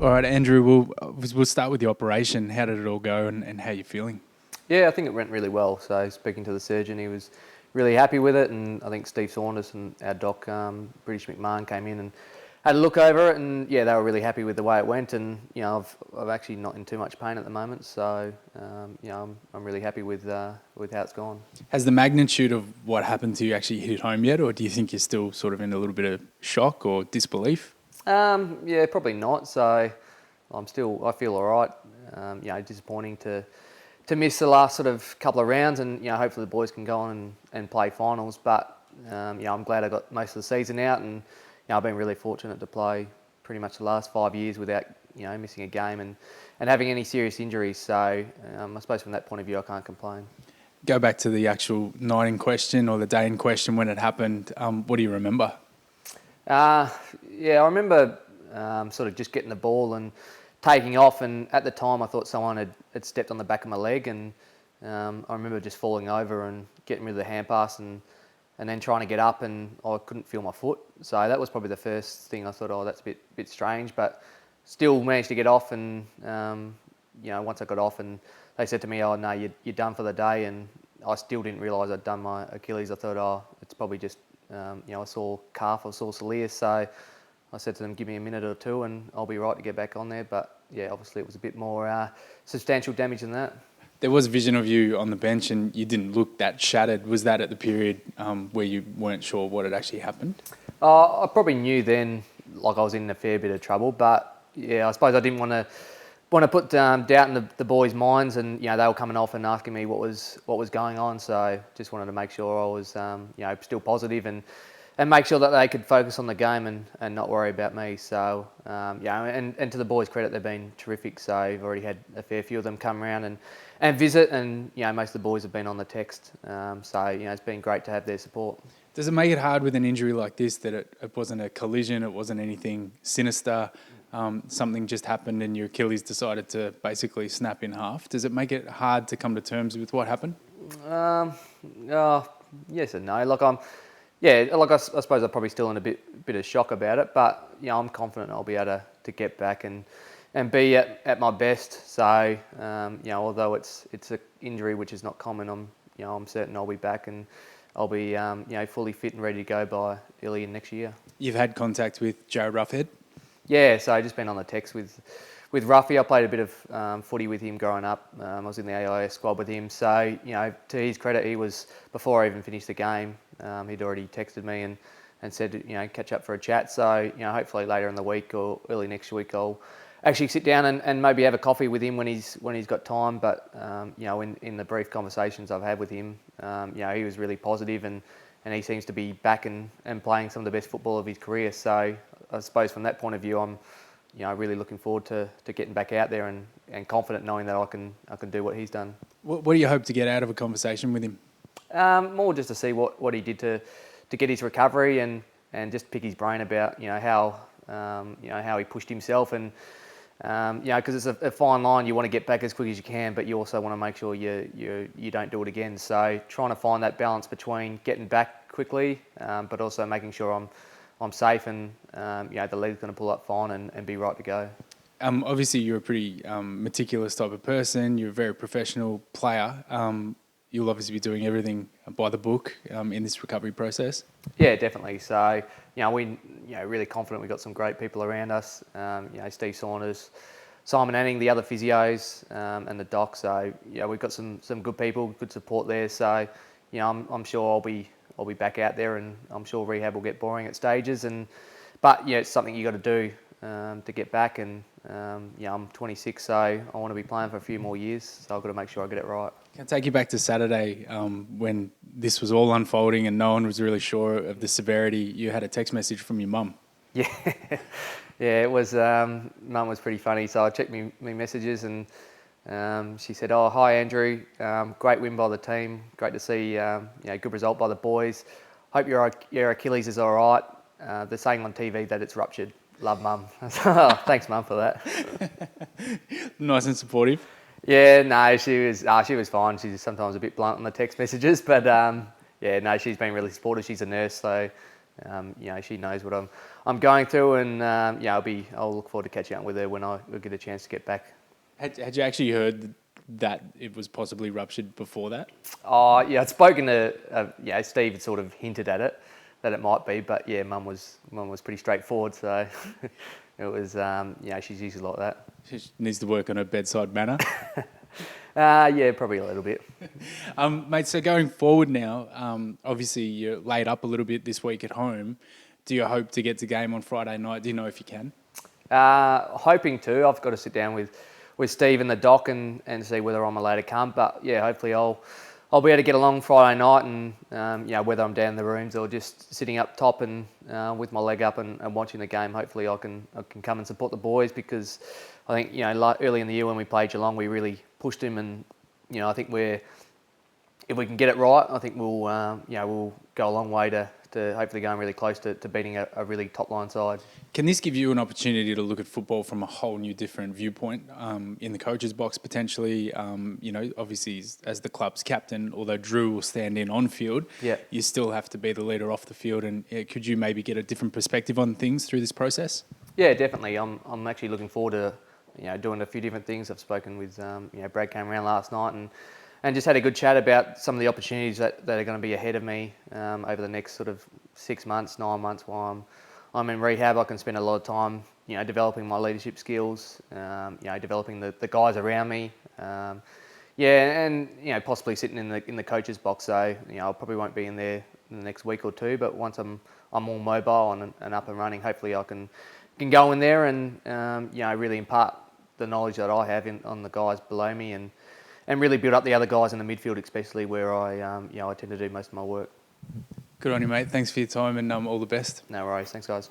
All right, Andrew, we'll start with the operation. How did it all go and how are you feeling? Yeah, I think it went really well. So speaking to the surgeon, he was really happy with it, and I think Steve Saunders and our doc, British McMahon, came in and had a look over it, and yeah, they were really happy with the way it went. And I've actually not in too much pain at the moment, so I'm really happy with how it's gone. Has the magnitude of what happened to you actually hit home yet, or do you think you're still sort of in a little bit of shock or disbelief? Yeah, probably not. So I feel all right. Disappointing to miss the last sort of couple of rounds, and hopefully the boys can go on and play finals. But I'm glad I got most of the season out, and I've been really fortunate to play pretty much the last 5 years without missing a game and having any serious injuries. So I suppose from that point of view, I can't complain. Go back to the actual night in question or the day in question when it happened. What do you remember? I remember sort of just getting the ball and taking off, and at the time I thought someone had stepped on the back of my leg, and I remember just falling over and getting rid of the hand pass and then trying to get up, and I couldn't feel my foot. So that was probably the first thing I thought, oh, that's a bit strange, but still managed to get off. And once I got off, and they said to me, oh no, you're done for the day, and I still didn't realise I'd done my Achilles. I thought, oh, it's probably just a sore calf or sore soleus. So I said to them, give me a minute or two and I'll be right to get back on there. But yeah, obviously it was a bit more substantial damage than that. There was vision of you on the bench and you didn't look that shattered. Was that at the period where you weren't sure what had actually happened? I probably knew then, like I was in a fair bit of trouble. But yeah, I suppose I didn't want to put doubt in the boys' minds, and they were coming off and asking me what was going on. So just wanted to make sure I was still positive and make sure that they could focus on the game and not worry about me. So and to the boys' credit, they've been terrific. So I've already had a fair few of them come around and visit, and most of the boys have been on the text. So it's been great to have their support. Does it make it hard with an injury like this that it wasn't a collision, it wasn't anything sinister, something just happened and your Achilles decided to basically snap in half? Does it make it hard to come to terms with what happened? Yes and no. I suppose I'm probably still in a bit of shock about it, but I'm confident I'll be able to get back and be at my best. So although it's an injury which is not common, I'm certain I'll be back and I'll be fully fit and ready to go by early in next year. You've had contact with Joe Roughhead? Yeah, so I've just been on the text with Ruffy. I played a bit of footy with him growing up. I was in the AIS squad with him. So, to his credit, he was, before I even finished the game, he'd already texted me and said, catch up for a chat. So, hopefully later in the week or early next week, I'll actually sit down and maybe have a coffee with him when he's got time. But, in the brief conversations I've had with him, he was really positive and he seems to be back and playing some of the best football of his career. So I suppose from that point of view, I'm really looking forward to getting back out there and confident knowing that I can do what he's done. What do you hope to get out of a conversation with him? More just to see what he did to get his recovery and just pick his brain about how he pushed himself and because it's a fine line. You want to get back as quick as you can, but you also want to make sure you don't do it again. So trying to find that balance between getting back quickly, but also making sure I'm safe and the leg's going to pull up fine and be right to go. Obviously, you're a pretty meticulous type of person. You're a very professional player. You'll obviously be doing everything by the book in this recovery process. Yeah, definitely. So, we really confident. We've got some great people around us. Steve Saunders, Simon Anning, the other physios, and the doc. So, we've got some good people, good support there. So, I'm sure I'll be back out there, and I'm sure rehab will get boring at stages. But it's something you got to do to get back. And I'm 26, so I want to be playing for a few more years. So I've got to make sure I get it right. Can I take you back to Saturday when this was all unfolding and no one was really sure of the severity? You had a text message from your mum. Yeah, yeah, it was. Mum was pretty funny. So I checked my messages and she said, "Oh, hi Andrew, great win by the team. Great to see good result by the boys. Hope your Achilles is all right. They're saying on TV that it's ruptured. Love, Mum." Thanks, Mum, for that. Nice and supportive. Yeah, no, she was fine. She's sometimes a bit blunt on the text messages, but she's been really supportive. She's a nurse, so she knows what I'm going through, and I'll look forward to catching up with her when I get a chance to get back. Had you actually heard that it was possibly ruptured before that? Oh, yeah, I'd spoken to, Steve had sort of hinted at it, that it might be, but yeah, Mum was pretty straightforward, so it was, she's usually like that. She needs to work on her bedside manner. Yeah, probably a little bit. Mate, so going forward now, obviously you're laid up a little bit this week at home. Do you hope to get to game on Friday night? Do you know if you can? Hoping to. I've got to sit down with Steve and the doc and see whether I'm allowed to come. But yeah, hopefully I'll be able to get along Friday night, and whether I'm down in the rooms or just sitting up top and with my leg up and watching the game. Hopefully I can come and support the boys, because I think early in the year when we played Geelong, we really pushed him, and I think if we can get it right, I think we'll go a long way to hopefully going really close to beating a really top line side. Can this give you an opportunity to look at football from a whole new different viewpoint, in the coach's box potentially? Obviously as the club's captain, although Drew will stand in on field, you still have to be the leader off the field. And could you maybe get a different perspective on things through this process? Yeah, definitely. I'm actually looking forward to doing a few different things. I've spoken with Brad came around last night and just had a good chat about some of the opportunities that are going to be ahead of me over the next sort of 6 months, 9 months while I'm in rehab. I can spend a lot of time, developing my leadership skills, developing the guys around me, and possibly sitting in the coach's box. So I probably won't be in there in the next week or two, but once I'm more mobile and up and running, hopefully I can go in there and really impart the knowledge that I have on the guys below me, and really build up the other guys in the midfield, especially where I tend to do most of my work. Good on you, mate. Thanks for your time, and all the best. No worries. Thanks, guys.